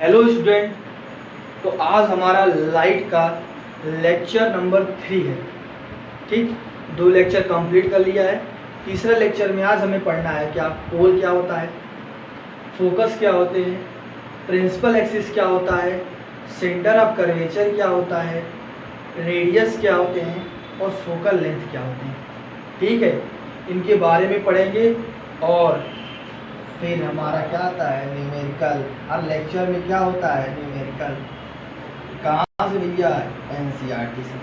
Hello student, तो आज हमारा लाइट का लेक्चर नंबर 3 है। ठीक, 2 लेक्चर कंप्लीट कर लिया है। तीसरा लेक्चर में आज हमें पढ़ना है क्या पोल क्या होता है, फोकस क्या होते हैं, प्रिंसिपल एक्सिस क्या होता है, सेंटर ऑफ कर्वेचर क्या होता है, रेडियस क्या होते हैं और फोकल लेंथ क्या होते हैं। ठीक है, इनके बारे में पढ़ेंगे। और फिर हमारा क्या आता है न्यूमेरिकल। हर लेक्चर में क्या होता है न्यूमेरिकल। कहाँ से भैया? एनसीईआरटी से।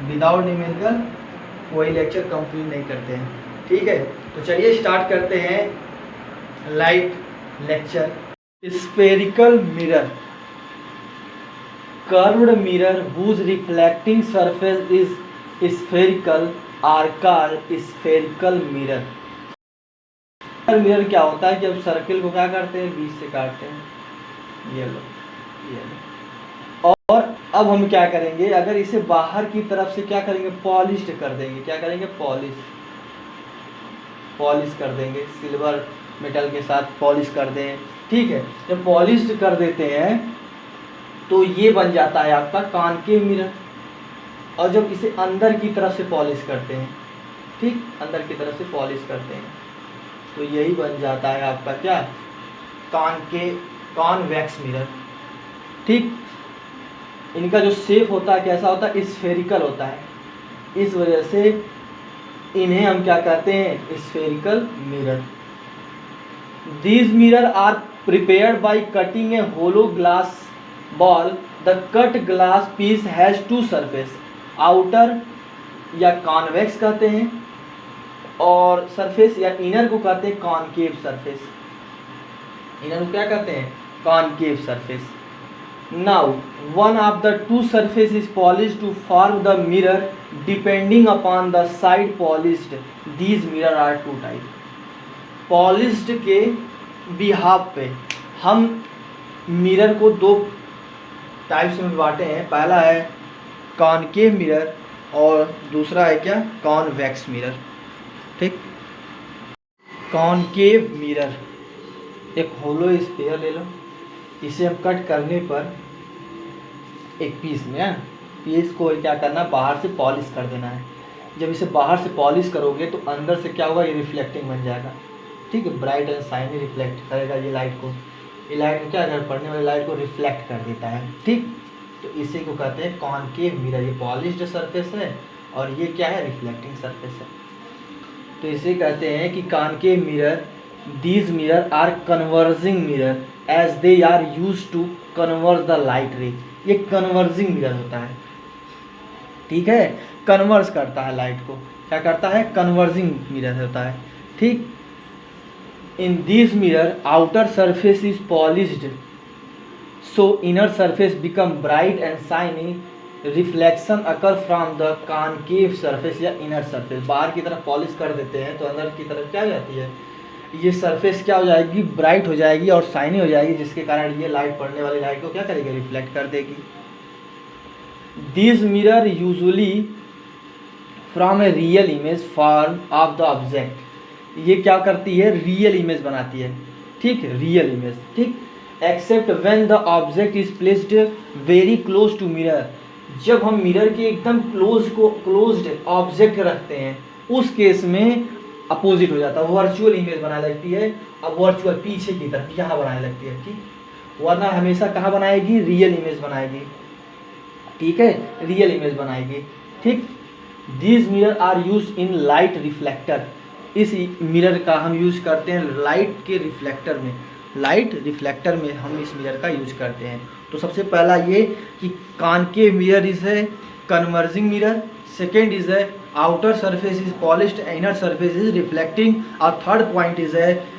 विदाउट न्यूमेरिकल कोई लेक्चर कंप्लीट नहीं करते हैं। ठीक है, तो चलिए स्टार्ट करते हैं light lecture. Spherical mirror, curved mirror whose reflecting surface is spherical are called spherical mirror। Mirror क्या होता है कि अब सर्किल को क्या करते हैं, बीच से काटते हैं। ये लो। और अब हम क्या करेंगे, अगर इसे बाहर की तरफ से क्या करेंगे, पॉलिश कर देंगे। क्या करेंगे? पॉलिश कर देंगे, सिल्वर मेटल के साथ पॉलिश कर दें। ठीक है, जब पॉलिश कर देते हैं तो ये बन जाता है आपका कॉनकेव मिरर। और जब इसे अंदर की तरफ से पॉलिश करते हैं, ठीक, अंदर की तरफ से पॉलिश करते हैं तो यही बन जाता है आपका क्या, कॉन्वेक्स मिरर। ठीक, इनका जो शेप होता है कैसा होता है, स्फेरिकल होता है। इस वजह से इन्हें हम क्या कहते हैं, spherical mirror. These mirror are prepared by cutting a hollow glass ball. The cut glass piece has two surface, outer या कॉन्वेक्स कहते हैं और सरफेस या इनर को कहते हैं कॉनकेव सरफेस। इनर को क्या कहते हैं, concave surface. Now one of the two surface is polished to form the mirror depending upon the side polished. These mirror are two type. Polished के बिहाफ पे हम मिरर को 2 टाइप्स में बांटे हैं। पहला है कॉनकेव मिरर और दूसरा है क्या, कॉन्वेक्स मिरर। ठीक, कॉनकेव मिरर, एक होलो स्फीयर ले लो, इसे हम कट करने पर एक पीस में पीस को क्या करना, बाहर से पॉलिश कर देना है। जब इसे बाहर से पॉलिश करोगे तो अंदर से क्या होगा, ये रिफ्लेक्टिंग बन जाएगा। ठीक है, ब्राइट एंड शाइनी रिफ्लेक्ट करेगा ये लाइट को। ये लाइट को क्या अगर पड़ने वाली लाइट को रिफ्लेक्ट कर देता है। ठीक, तो इसी को कहते हैं कॉनकेव मिरर। ये पॉलिश्ड सरफेस है और ये क्या है, रिफ्लेक्टिंग सरफेस है। तो इसे कहते हैं कि concave mirror. These mirror are converging mirror as they are use to converge the light ray. ये कन्वर्जिंग मिरर होता है। ठीक है, कन्वर्स करता है लाइट को। क्या करता है, कन्वर्जिंग मिरर होता है। ठीक, in this mirror outer surface is polished so inner surface become bright and shiny. Reflection occur from the concave surface या इनर सरफेस। बाहर की तरफ पॉलिश कर देते हैं तो अंदर की तरफ क्या हो जाती है, ये सरफेस क्या हो जाएगी, ब्राइट हो जाएगी और शाइनी हो जाएगी, जिसके कारण ये लाइट पड़ने वाली लाइट को क्या करेगी, रिफ्लेक्ट कर देगी। This mirror usually from a real image form of the object. ये क्या करती है, रियल इमेज बनाती है। ठीक, रियल इमेज। ठीक, except when the object is placed very close to mirror. जब हम मिरर के एकदम क्लोज्ड ऑब्जेक्ट रखते हैं उस केस में अपोजिट हो जाता है, वर्चुअल इमेज बनाने लगती है। अब वर्चुअल पीछे की तरफ यहाँ बनाने लगती है। ठीक, वरना हमेशा कहाँ बनाएगी, रियल इमेज बनाएगी। ठीक है, रियल इमेज बनाएगी। ठीक, these mirror are use in light reflector. इस मिरर का हम यूज करते हैं लाइट के रिफ्लेक्टर में। लाइट रिफ्लेक्टर में हम इस मिरर का यूज करते हैं। तो सबसे पहला ये कि कॉनकेव मिरर इज है कन्वर्जिंग मिरर। सेकेंड इज है outer surface is polished, inner surface is reflecting. और थर्ड पॉइंट इज है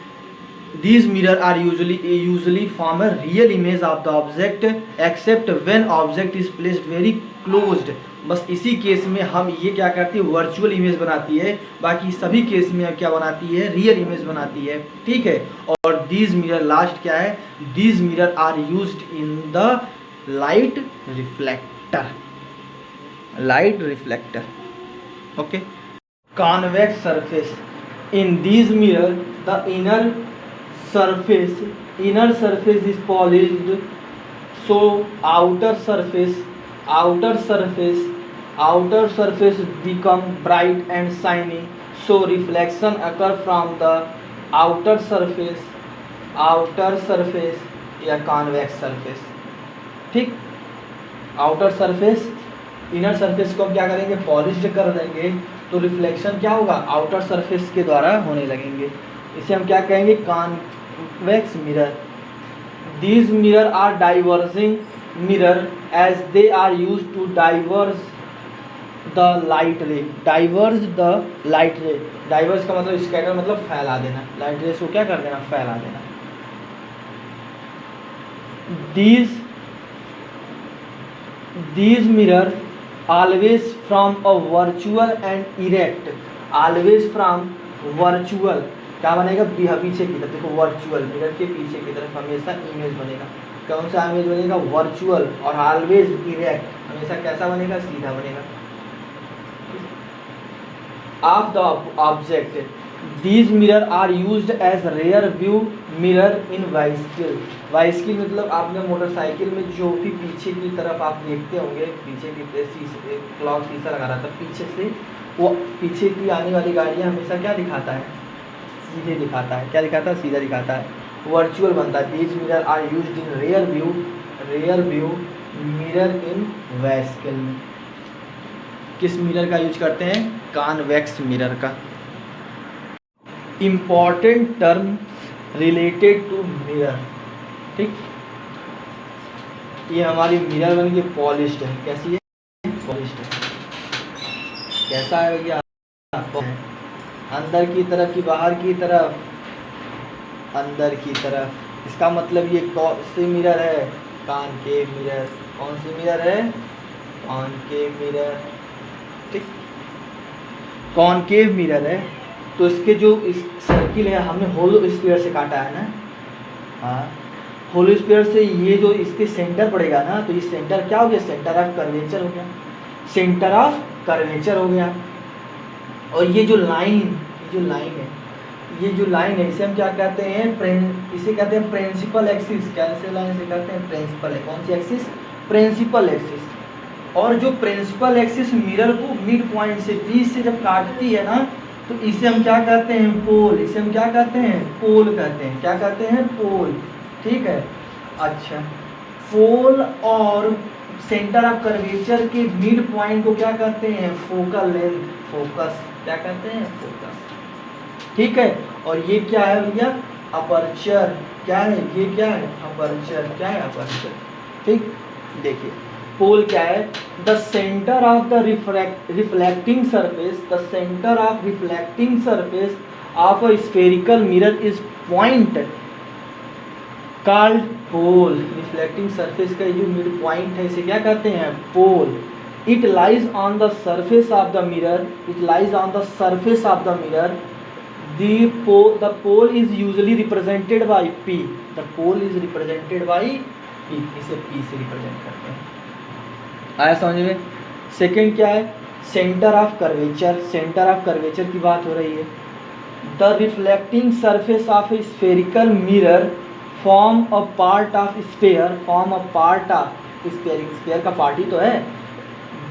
these mirror are usually form a real image of the object except when object is placed very closed। बस इसी case में हम ये क्या करती है, वर्चुअल इमेज बनाती है। बाकी सभी केस में क्या बनाती है, रियल इमेज बनाती है। ठीक है, और दीज मिरर लास्ट क्या है, these mirror are used in the light reflector. Okay, convex surface. In these mirror the inner surface, inner surface is polished, so outer surface become bright and shiny, so reflection occur from the outer surface या convex surface। ठीक, outer surface inner surface को हम क्या करेंगे, polished कर देंगे, तो reflection क्या होगा, आउटर सरफेस के द्वारा होने लगेंगे। इसे हम क्या कहेंगे, convex mirror. These mirror are diverging mirror as they are use to diverge the light ray. Diverge का मतलब स्कैटर, मतलब फैला देना, लाइट रेस को क्या कर देना, फैला देना। These mirror always from a virtual and erect, always from virtual क्या बनेगा, पीछे की तरफ, देखो वर्चुअल मिरर के पीछे की तरफ हमेशा इमेज बनेगा। कौन सा इमेज बनेगा, वर्चुअल, और ऑलवेज इरेक्ट, हमेशा कैसा बनेगा, सीधा बनेगा। Of the object, these mirror are used as rear view mirror in bicycle मतलब आपने मोटरसाइकिल में जो भी पीछे की तरफ आप देखते होंगे, पीछे की शीशे, क्लॉक शीशा लगा रहा था पीछे से, वो पीछे की आने वाली गाड़ियाँ हमेशा क्या दिखाता है, सीधे दिखाता है। क्या दिखाता है, सीधा दिखाता है, वर्चुअल बनता है। These mirror are used in rear view mirror in bicycle में। किस मिरर का यूज करते हैं, कॉन्वेक्स मिरर का। Important term related to mirror. ठीक, ये हमारी मिरर बन के पॉलिश्ड है। कैसी है, पॉलिश्ड है। कैसा है भैया, अंदर की तरफ की बाहर की तरफ, अंदर की तरफ। इसका मतलब ये कौन सी मिरर है, कॉनकेव मिरर। कौन सी मिरर है, कॉनकेव मिरर। ठीक, कॉनकेव मिरर है, तो इसके जो इस सर्किल है हमने होलो स्फीयर से काटा है ना। हाँ, होलो स्फीयर से ये जो इसके सेंटर पड़ेगा ना, तो ये सेंटर क्या हो गया, सेंटर ऑफ कर्वेचर हो गया, सेंटर ऑफ कर्वेचर हो गया। और ये जो लाइन है, इसे हम क्या कहते हैं, इसे कहते हैं प्रिंसिपल एक्सिस। कैसे लाइन से कहते हैं, प्रिंसिपल है। कौन सी एक्सिस, प्रिंसिपल एक्सिस। और जो प्रिंसिपल एक्सिस मिरर को मिड पॉइंट से बीच से जब काटती है ना, तो इसे हम क्या कहते हैं, पोल। इसे हम क्या कहते हैं, पोल कहते हैं। क्या कहते हैं, पोल। ठीक है, अच्छा, पोल और सेंटर ऑफ कर्वेचर के मिड पॉइंट को क्या कहते हैं, फोकल लेंथ, फोकस। क्या कहते हैं, फोकस। ठीक है, और ये क्या है भैया, अपर्चर। क्या है, ये क्या है, अपर्चर। क्या है, अपर्चर। ठीक, देखिए पोल क्या है, the centre of the reflecting surface, the centre of reflecting surface of a spherical mirror is point called pole. Reflecting surface का जो मिड पॉइंट है, इसे क्या कहते हैं, pole. It lies on the surface of the mirror, it lies on the surface of the mirror. The pole is usually represented by P, the pole is represented by P, इसे P से represent करते हैं। आया समझ में। Second क्या है, centre of curvature. Centre of curvature की बात हो रही है। The reflecting surface of A spherical mirror form a part of sphere, form a part of sphere, sphere का पार्ट ही तो है।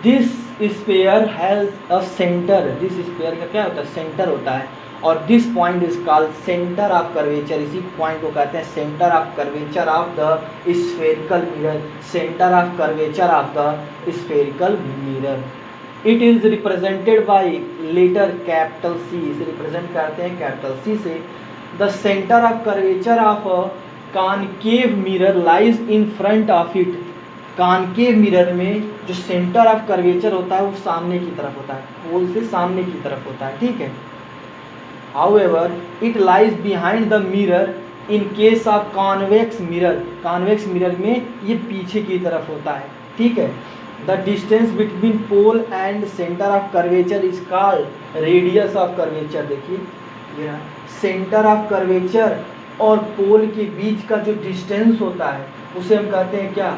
This sphere has a centre, this sphere का क्या होता है, सेंटर होता है। और this point is called centre of curvature, इसी पॉइंट को कहते हैं centre of curvature of the spherical mirror, centre of curvature of the spherical mirror. It is represented by letter capital C, इसे रिप्रेजेंट करते हैं कैपिटल सी से। The centre of curvature of a concave mirror lies in front of it. Concave mirror में जो centre of curvature होता है वो सामने की तरफ होता है, पोल से सामने की तरफ होता है। ठीक है, however it lies behind the mirror in case of convex mirror, convex mirror में ये पीछे की तरफ होता है। ठीक है, the distance between pole and center of curvature is called radius of curvature। देखिए ये सेंटर ऑफ कर्वेचर और पोल के बीच का जो डिस्टेंस होता है उसे हम कहते हैं क्या,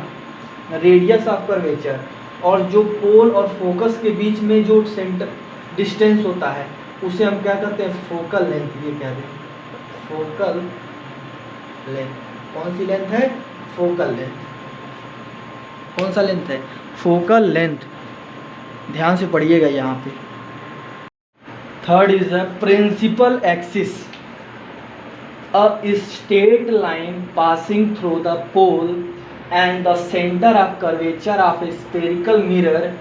रेडियस ऑफ कर्वेचर। और जो पोल और फोकस के बीच में जो सेंटर डिस्टेंस होता है उसे हम क्या कहते हैं, फोकल लेंथ। ये क्या है, फोकल लेंथ। कौन सी लेंथ है? Focal length. कौन सा लेंथ है? Focal length. ध्यान से पढ़िएगा यहाँ पे। Third is the principal axis, a straight line passing through the pole and the center of curvature of a spherical mirror.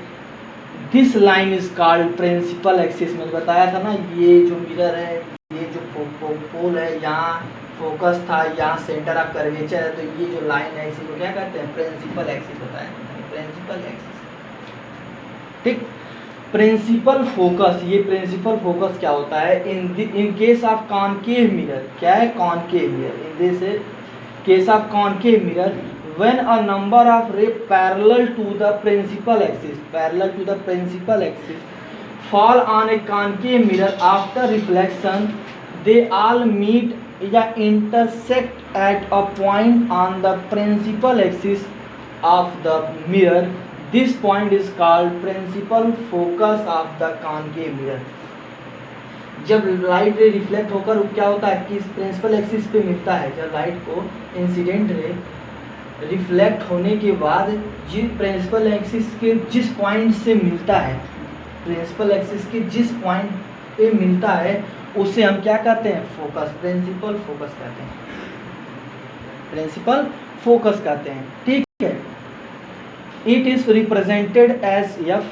This line is called principal axis। मैंने बताया था ना, ये जो मिरर है, ये जो पोल है, यहाँ फोकस था, यहाँ सेंटर ऑफ कर्वेचर है, तो ये जो लाइन है इसी को क्या कहते हैं? प्रिंसिपल एक्सिस बताया। प्रिंसिपल एक्सिस, ठीक। प्रिंसिपल फोकस, ये प्रिंसिपल फोकस क्या होता है? In case of concave mirror, क्या है? Concave mirror. In this case of concave mirror, when a number of ray parallel to the principal axis fall on a concave mirror after reflection, they all meet या intersect at a point on the principal axis of the mirror. This point is called principal focus of the concave mirror. जब light रे reflect होकर क्या होता है? किस principal axis पे मिलता है? जब लाइट को इंसिडेंट रे रिफ्लेक्ट होने के बाद जिस प्रिंसिपल एक्सिस के जिस पॉइंट से मिलता है, प्रिंसिपल एक्सिस के जिस पॉइंट पे मिलता है, उसे हम क्या कहते हैं? फोकस। प्रिंसिपल फोकस कहते हैं। प्रिंसिपल फोकस कहते हैं, ठीक है। It is represented as F.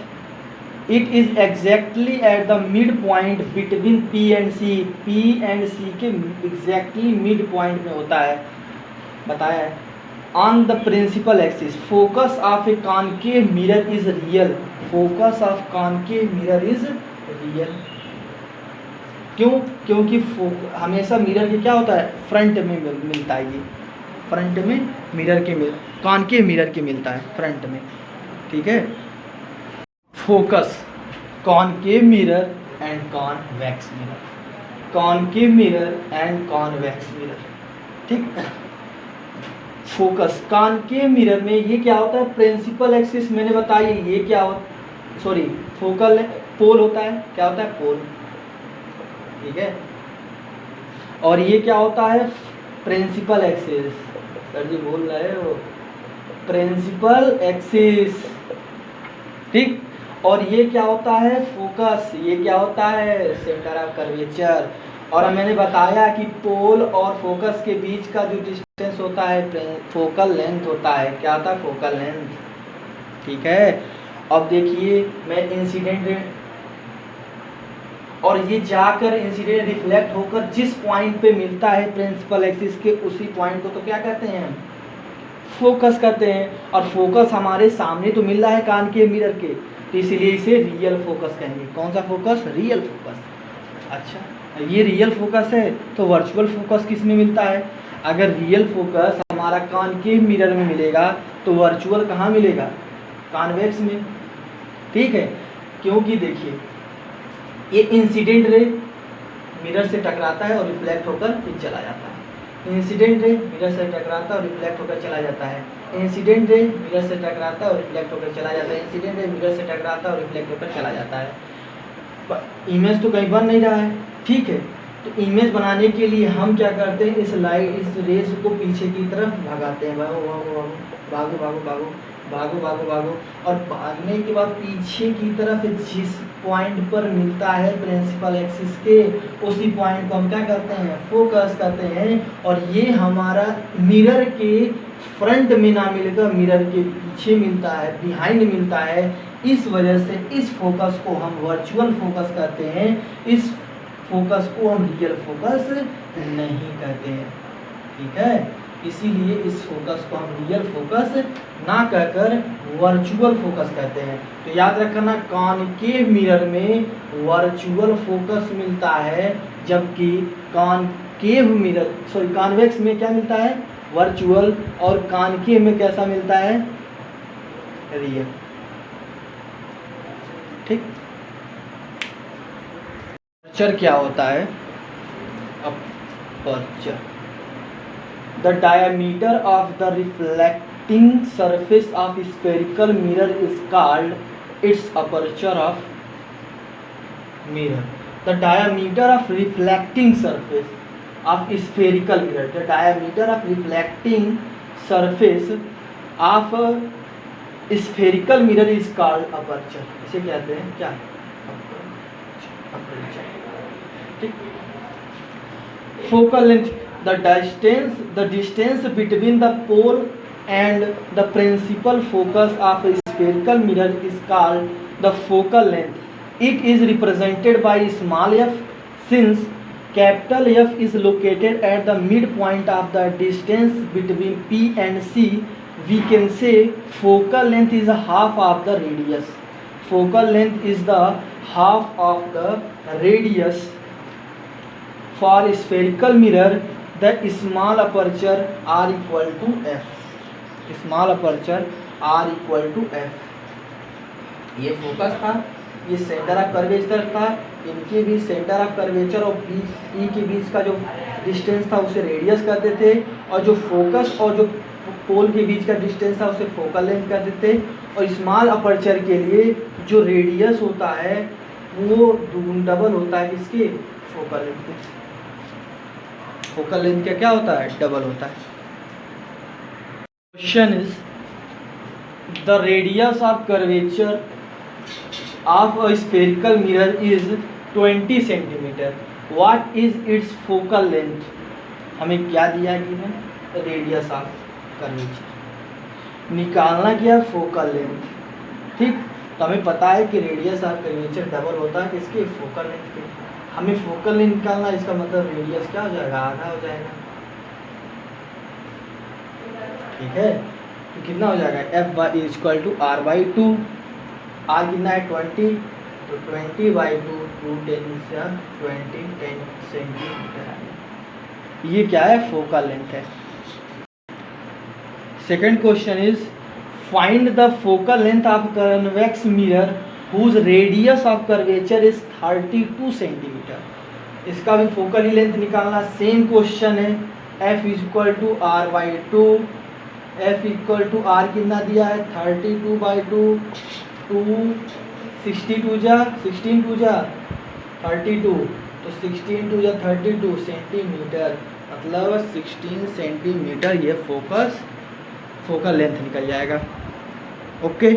It is exactly at the midpoint between P and C. P and C के exactly midpoint में होता है, बताया है। On the principal axis, focus of a concave mirror is real. Focus of concave mirror is real. क्यों? क्योंकि हमेशा mirror के क्या होता है? फ्रंट में मिलता है। ये फ्रंट में मिरर के कॉनकेव मिरर के मिलता है फ्रंट में, ठीक है। Focus, concave mirror and convex mirror, concave mirror and convex mirror, ठीक। फोकस कॉनकेव मिरर में ये क्या होता है? प्रिंसिपल एक्सिस मैंने बताई, ये क्या होता, सॉरी फोकल पोल होता है। क्या होता है? पोल, ठीक है। और ये क्या होता है? Principal axis. सर जी बोल रहे हो प्रिंसिपल एक्सिस, ठीक। और ये क्या होता है? फोकस। ये क्या होता है? Centre of curvature. और मैंने बताया कि पोल और फोकस के बीच का जो डिस्टेंस होता है फोकल लेंथ होता है। क्या होता है? फोकल लेंथ, ठीक है। अब देखिए, मैं इंसिडेंट और ये जाकर इंसिडेंट रिफ्लेक्ट होकर जिस पॉइंट पे मिलता है प्रिंसिपल एक्सिस के, उसी पॉइंट को तो क्या कहते हैं? फोकस कहते हैं। और फोकस हमारे सामने तो मिल रहा है कॉनकेव मिरर के, तो इसीलिए इसे रियल फोकस कहेंगे। कौन सा फोकस? Real focus. अच्छा, ये रियल फोकस है, तो वर्चुअल फोकस किस में मिलता है? अगर रियल फोकस हमारा कॉनकेव मिरर में मिलेगा, तो वर्चुअल कहाँ मिलेगा? कॉन्वेक्स में, ठीक है। क्योंकि देखिए, ये इंसिडेंट रे मिरर से टकराता है और रिफ्लेक्ट होकर फिर चला जाता है। इंसिडेंट रे मिरर से टकराता है और रिफ्लेक्ट होकर चला जाता है। इंसिडेंट रे मिरर से टकराता है और रिफ्लेक्ट होकर चला जाता है। इंसिडेंट रे मिरर से टकराता है और रिफ्लेक्ट होकर चला जाता है। इमेज तो कहीं बन नहीं रहा है, ठीक है। तो इमेज बनाने के लिए हम क्या करते हैं? इस रेस को पीछे की तरफ भगाते हैं। भागो भागो भागो भागो भागो भागो भागो भागो। और भागने के बाद पीछे की तरफ जिस पॉइंट पर मिलता है प्रिंसिपल एक्सिस के, उसी पॉइंट को हम क्या करते हैं? फोकस करते हैं। और ये हमारा मिरर के फ्रंट में ना मिलेगा, मिरर के पीछे मिलता है, बिहाइंड मिलता है। इस वजह से इस फोकस को हम वर्चुअल फोकस कहते हैं। इस फोकस को हम रियल फोकस नहीं कहते हैं, ठीक है। इसीलिए इस फोकस को हम रियल फोकस ना कहकर वर्चुअल फोकस कहते हैं। तो याद रखना, कॉनकेव मिरर में वर्चुअल फोकस मिलता है, जबकि कॉनकेव मिरर कॉन्वेक्स में क्या मिलता है? वर्चुअल। और कॉनकेव में कैसा मिलता है? रियल, ठीक। अपर्चर क्या होता है? Aperture, the diameter of the reflecting surface of spherical mirror is called its aperture of mirror. The diameter of reflecting surface, of spherical mirror, the diameter of reflecting surface of spherical mirror is called aperture. इसे कहते हैं क्या? aperture. ठीक. Focal length, the distance between the pole and the principal focus of a spherical mirror is called the focal length. It is represented by small f. Since capital F is located at the midpoint of the distance between P and C, we can say focal length is half of the radius. Focal length is the half of the radius. For a spherical mirror, the small aperture r equal to f. Small aperture r equal to f. ये focus था, ये centre of curvature था, इनके बीच centre of curvature और बीच ई के बीच का जो distance था उसे रेडियस कहते थे, और जो फोकस और जो पोल के बीच का डिस्टेंस था उसे फोकल लेंथ कहते थे। और स्मॉल अपर्चर के लिए जो रेडियस होता है वो डबल होता है किसके? फोकल लेंथ के। फोकल लेंथ का क्या होता है? डबल होता है। Question is the radius of curvature of a spherical mirror is 20 centimeter. What is its focal length? हमें क्या दिया गया है? रेडियस ऑफ कर्वेचर निकालना क्या? Focal length. ठीक, तो हमें पता है कि रेडियस ऑफ कर्वेचर डबल होता है किसके? फोकल लेंथ के। हमें फोकल लेंथ निकालना, इसका मतलब रेडियस क्या हो जाएगा? आधा हो जाएगा। ठीक है, तो कितना हो जाएगा? F by equal to R by two. Are कितना है? 20, तो 20 बाई 2 10 सेंटीमीटर है। ये क्या है? फोकल लेंथ है। Second question is find the focal length of convex mirror whose radius of curvature is 32 centimetre. इसका भी फोकल ही लेंथ निकालना। सेम क्वेश्चन है। F equal to R by two. F equal to are कितना दिया है? 32 by 2 16 to जा 32, तो 16 टू जा 32 सेंटीमीटर, मतलब 16 सेंटीमीटर ये फोकल लेंथ निकल जाएगा। ओके।